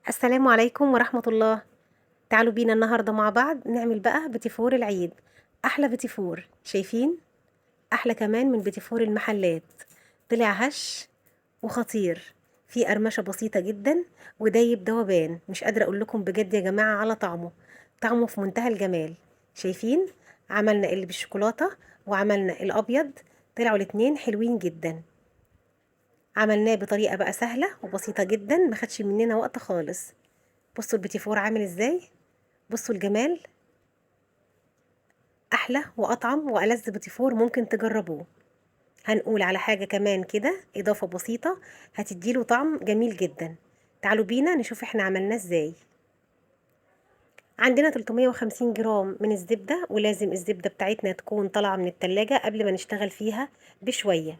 السلام عليكم ورحمة الله. تعالوا بينا النهاردة مع بعض نعمل بقى بيتيفور العيد. أحلى بيتيفور، شايفين؟ أحلى كمان من بيتيفور المحلات. طلع هش وخطير، فيه قرمشة بسيطة جدا ودايب دوبان. مش قادرة أقول لكم بجد يا جماعة على طعمه. طعمه في منتهى الجمال. شايفين؟ عملنا اللي بالشوكولاتة وعملنا الأبيض، طلعوا الاتنين حلوين جدا. عملناه بطريقة بقى سهلة وبسيطة جدا، ما خدش مننا وقت خالص. بصوا البيتيفور عامل ازاي، بصوا الجمال. احلى واطعم والذ بيتيفور ممكن تجربوه. هنقول على حاجة كمان كده اضافة بسيطة هتديله طعم جميل جدا. تعالوا بينا نشوف احنا عملناه ازاي. عندنا 350 جرام من الزبدة، ولازم الزبدة بتاعتنا تكون طالعة من التلاجة قبل ما نشتغل فيها بشوية.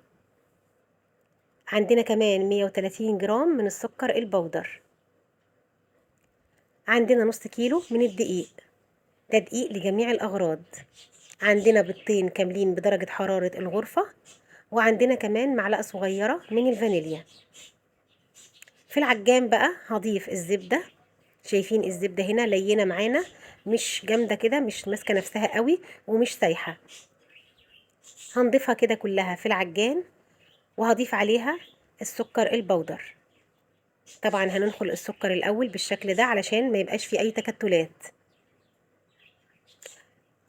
عندنا كمان 130 جرام من السكر البودر. عندنا نص كيلو من الدقيق، ده دقيق لجميع الأغراض. عندنا بيضتين كاملين بدرجة حرارة الغرفة، وعندنا كمان معلقة صغيرة من الفانيليا. في العجان بقى هضيف الزبدة. شايفين الزبدة هنا لينة معانا، مش جامدة كده، مش ماسكة نفسها قوي ومش سايحة. هنضيفها كده كلها في العجان، وهضيف عليها السكر البودر. طبعا هننخل السكر الأول بالشكل ده علشان ما يبقاش فيه أي تكتلات.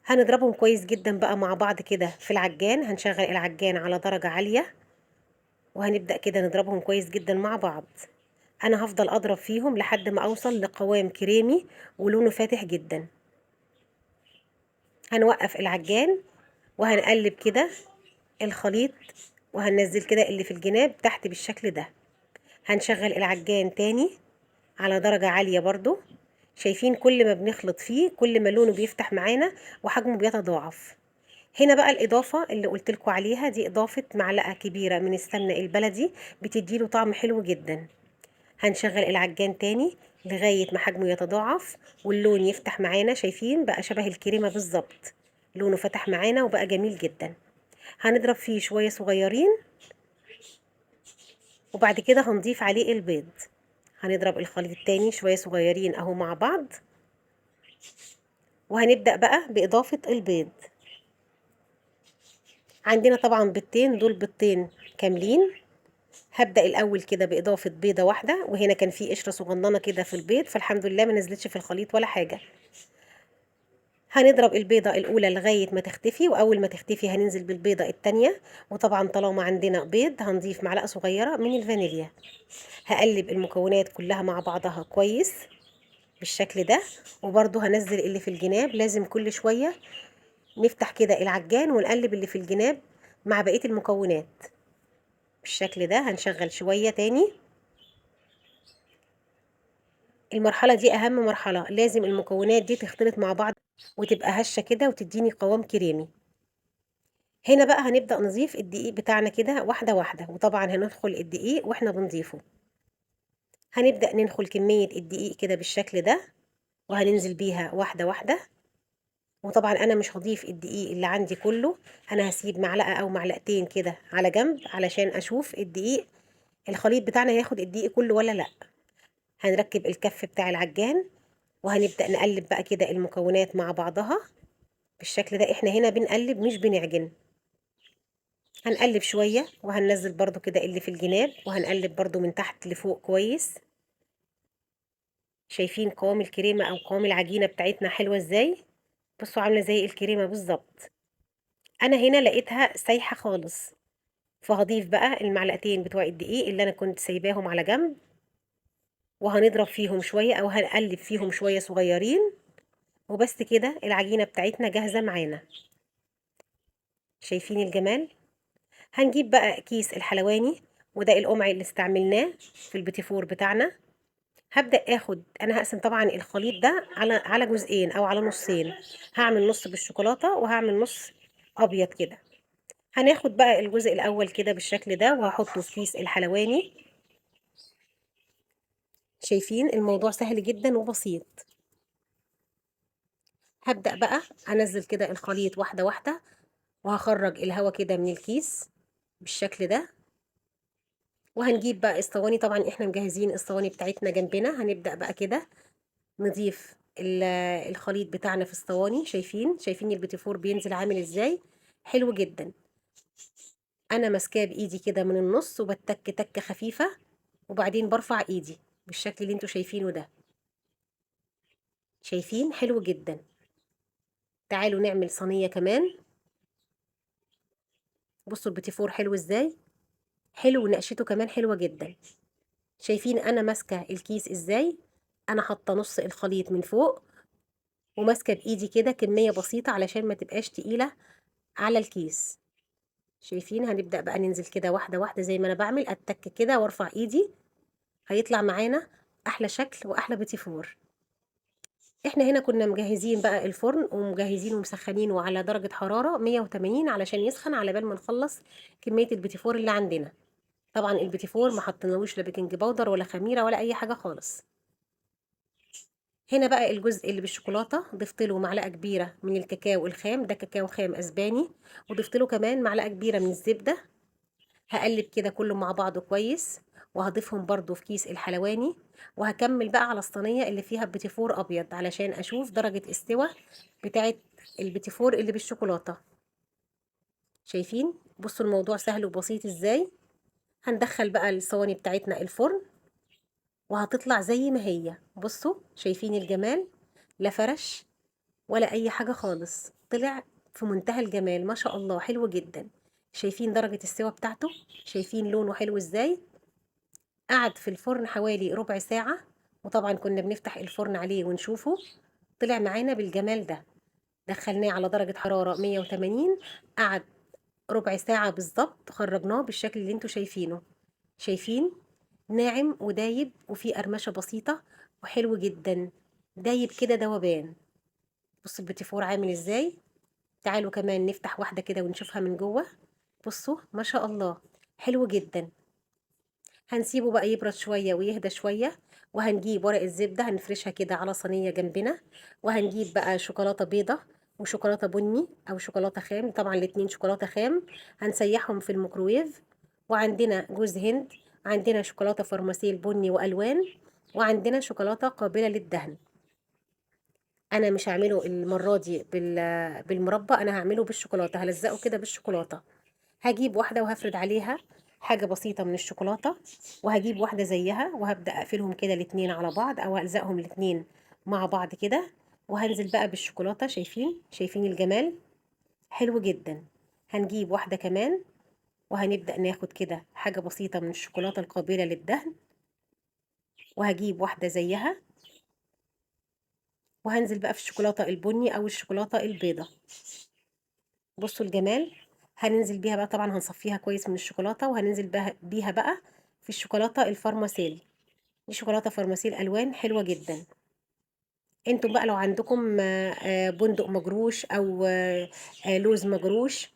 هنضربهم كويس جدا بقى مع بعض كده في العجان. هنشغل العجان على درجة عالية، وهنبدأ كده نضربهم كويس جدا مع بعض. انا هفضل اضرب فيهم لحد ما اوصل لقوام كريمي ولونه فاتح جدا. هنوقف العجان وهنقلب كده الخليط، وهننزل كده اللي في الجناب تحت بالشكل ده. هنشغل العجان تاني على درجة عالية برضو. شايفين كل ما بنخلط فيه كل ما لونه بيفتح معانا وحجمه بيتضاعف. هنا بقى الإضافة اللي قلتلكوا عليها دي إضافة معلقة كبيرة من السمنة البلدي، بتديله طعم حلو جدا. هنشغل العجان تاني لغاية ما حجمه يتضاعف واللون يفتح معانا. شايفين بقى شبه الكريمة بالظبط، لونه فتح معانا وبقى جميل جدا. هنضرب فيه شوية صغيرين، وبعد كده هنضيف عليه البيض. هنضرب الخليط تاني شوية صغيرين اهو مع بعض، وهنبدأ بقى بإضافة البيض. عندنا طبعا بيضتين، دول بيضتين كاملين. هبدأ الأول كده بإضافة بيضة واحدة، وهنا كان في قشرة صغننة كده في البيض، فالحمد لله ما نزلتش في الخليط ولا حاجة. هنضرب البيضة الأولى لغاية ما تختفي، وأول ما تختفي هننزل بالبيضة التانية. وطبعا طالما عندنا بيض هنضيف معلقة صغيرة من الفانيليا. هقلب المكونات كلها مع بعضها كويس بالشكل ده. وبرضو هنزل اللي في الجناب، لازم كل شوية نفتح كده العجان ونقلب اللي في الجناب مع بقية المكونات بالشكل ده. هنشغل شوية تاني. المرحلة دي أهم مرحلة، لازم المكونات دي تختلط مع بعض وتبقى هشة كده وتديني قوام كريمي. هنا بقى هنبدأ نضيف الدقيق بتاعنا كده واحدة واحدة، وطبعا هندخل الدقيق واحنا بنضيفه. هنبدأ ننخل كمية الدقيق كده بالشكل ده، وهننزل بيها واحدة واحدة. وطبعا أنا مش هضيف الدقيق اللي عندي كله، أنا هسيب معلقة أو معلقتين كده على جنب علشان أشوف الدقيق الخليط بتاعنا هياخد الدقيق كله ولا لأ. هنركب الكف بتاع العجان، وهنبدأ نقلب بقى كده المكونات مع بعضها بالشكل ده. احنا هنا بنقلب مش بنعجن. هنقلب شوية وهننزل برضو كده اللي في الجناب، وهنقلب برضو من تحت لفوق كويس. شايفين قوام الكريمة او قوام العجينة بتاعتنا حلوة ازاي؟ بصوا عاملة زي الكريمة بالظبط. انا هنا لقيتها سايحة خالص، فهضيف بقى المعلقتين بتوع الدقيق اللي انا كنت سايباهم على جنب، وهنضرب فيهم شوية او هنقلب فيهم شوية صغيرين. وبس كده العجينة بتاعتنا جاهزة معانا. شايفين الجمال؟ هنجيب بقى كيس الحلواني، وده القمع اللي استعملناه في البيتيفور بتاعنا. هبدأ اخد، انا هقسم طبعا الخليط ده على جزئين او على نصين. هعمل نص بالشوكولاتة وهعمل نص ابيض كده. هناخد بقى الجزء الاول كده بالشكل ده وهحطه في كيس الحلواني. شايفين الموضوع سهل جدا وبسيط. هبدأ بقى انزل كده الخليط واحدة واحدة، وهخرج الهواء كده من الكيس بالشكل ده. وهنجيب بقى الصواني، طبعا احنا مجهزين الصواني بتاعتنا جنبنا. هنبدأ بقى كده نضيف الخليط بتاعنا في الصواني. شايفين البيتي فور بينزل عامل ازاي؟ حلو جدا. انا ماسكاه بايدي كده من النص وبتك تكه خفيفه، وبعدين برفع ايدي بالشكل اللي انتوا شايفينه ده. شايفين؟ حلو جدا. تعالوا نعمل صينيه كمان. بصوا البيتي فور حلو ازاي، حلو ونقشته كمان حلوه جدا. شايفين انا ماسكه الكيس ازاي؟ انا حاطه نص الخليط من فوق، وماسكه بايدي كده كميه بسيطه علشان ما تبقاش تقيله على الكيس. شايفين؟ هنبدأ بقى ننزل كده واحده واحده زي ما انا بعمل، اتك كده وارفع ايدي. هيطلع معانا احلى شكل واحلى بيتي فور. احنا هنا كنا مجهزين بقى الفرن ومجهزين ومسخنينه على درجة حرارة 180 علشان يسخن على بال ما نخلص كمية البيتي فور اللي عندنا. طبعا البيتي فور ما حطيناهوش لا بيكنج باودر ولا خميرة ولا اي حاجة خالص. هنا بقى الجزء اللي بالشوكولاتة ضفت له معلقة كبيرة من الكاكاو الخام، ده كاكاو خام اسباني، وضفت له كمان معلقة كبيرة من الزبدة. هقلب كده كله مع بعضه كويس، وهضيفهم برضو في كيس الحلواني. وهكمل بقى على الصينية اللي فيها بيتي فور ابيض علشان اشوف درجة استوى بتاعت البيتي فور اللي بالشوكولاتة. شايفين؟ بصوا الموضوع سهل وبسيط ازاي. هندخل بقى الصواني بتاعتنا الفرن، وهتطلع زي ما هي. بصوا شايفين الجمال؟ لا فرش ولا اي حاجة خالص، طلع في منتهى الجمال ما شاء الله، حلو جدا. شايفين درجة السوا بتاعته؟ شايفين لونه حلو ازاي؟ قعد في الفرن حوالي ربع ساعة، وطبعا كنا بنفتح الفرن عليه ونشوفه. طلع معانا بالجمال ده. دخلناه على درجة حرارة 180، قعد ربع ساعة بالظبط، خرجناه بالشكل اللي انتوا شايفينه. شايفين؟ ناعم ودايب وفيه قرمشة بسيطة وحلو جدا، دايب كده دوبان. بصوا البيتي فور عامل ازاي. تعالوا كمان نفتح واحدة كده ونشوفها من جوه. بصوا ما شاء الله، حلو جدا. هنسيبه بقى يبرد شوية ويهدى شوية، وهنجيب ورق الزبدة هنفرشها كده على صينية جنبنا. وهنجيب بقى شوكولاتة بيضة وشوكولاتة بني أو شوكولاتة خام، طبعا الاتنين شوكولاتة خام. هنسيحهم في الميكروويف. وعندنا جوز هند، عندنا شوكولاتة فرماسيل بني وألوان، وعندنا شوكولاتة قابلة للدهن. أنا مش هعمله المرة دي بالمربى، أنا هعمله بالشوكولاتة، هلزقه كده بالشوكولاتة. هجيب واحدة وهفرد عليها حاجة بسيطة من الشوكولاتة، وهجيب واحدة زيها وهبدأ أقفلهم كده الاتنين على بعض أو ألزقهم الاتنين مع بعض كده. وهنزل بقى بالشوكولاتة. شايفين الجمال؟ حلو جدا. هنجيب واحدة كمان، وهنبدأ ناخد كده حاجة بسيطة من الشوكولاتة القابلة للدهن، وهجيب واحدة زيها، وهنزل بقى في الشوكولاتة البني أو الشوكولاتة البيضة. بصوا الجمال. هننزل بيها بقى، طبعا هنصفيها كويس من الشوكولاته، وهننزل بيها بقى في الشوكولاته الفارماسيل. دي شوكولاته فارماسيل الوان حلوه جدا. انتوا بقى لو عندكم بندق مجروش او لوز مجروش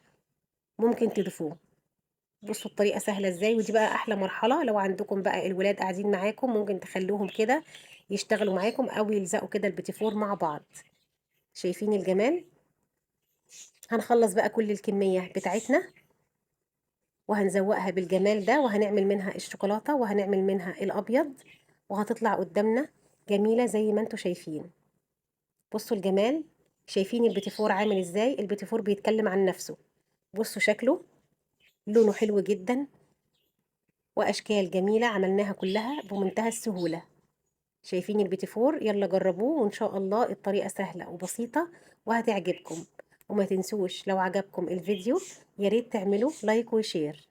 ممكن تضيفوه. بصوا الطريقه سهله ازاي. ودي بقى احلى مرحله لو عندكم بقى الولاد قاعدين معاكم، ممكن تخلوهم كده يشتغلوا معاكم او يلزقوا كده البيتي فور مع بعض. شايفين الجمال؟ هنخلص بقى كل الكميه بتاعتنا، وهنزوقها بالجمال ده، وهنعمل منها الشوكولاتة وهنعمل منها الأبيض، وهتطلع قدامنا جميلة زي ما انتوا شايفين. بصوا الجمال. شايفين البيتي فور عامل ازاي؟ البيتي فور بيتكلم عن نفسه. بصوا شكله، لونه حلو جدا، وأشكال جميلة عملناها كلها بمنتهى السهولة. شايفين البيتي فور؟ يلا جربوه وإن شاء الله الطريقة سهلة وبسيطة وهتعجبكم. وما تنسوش لو عجبكم الفيديو ياريت تعملوا لايك وشير.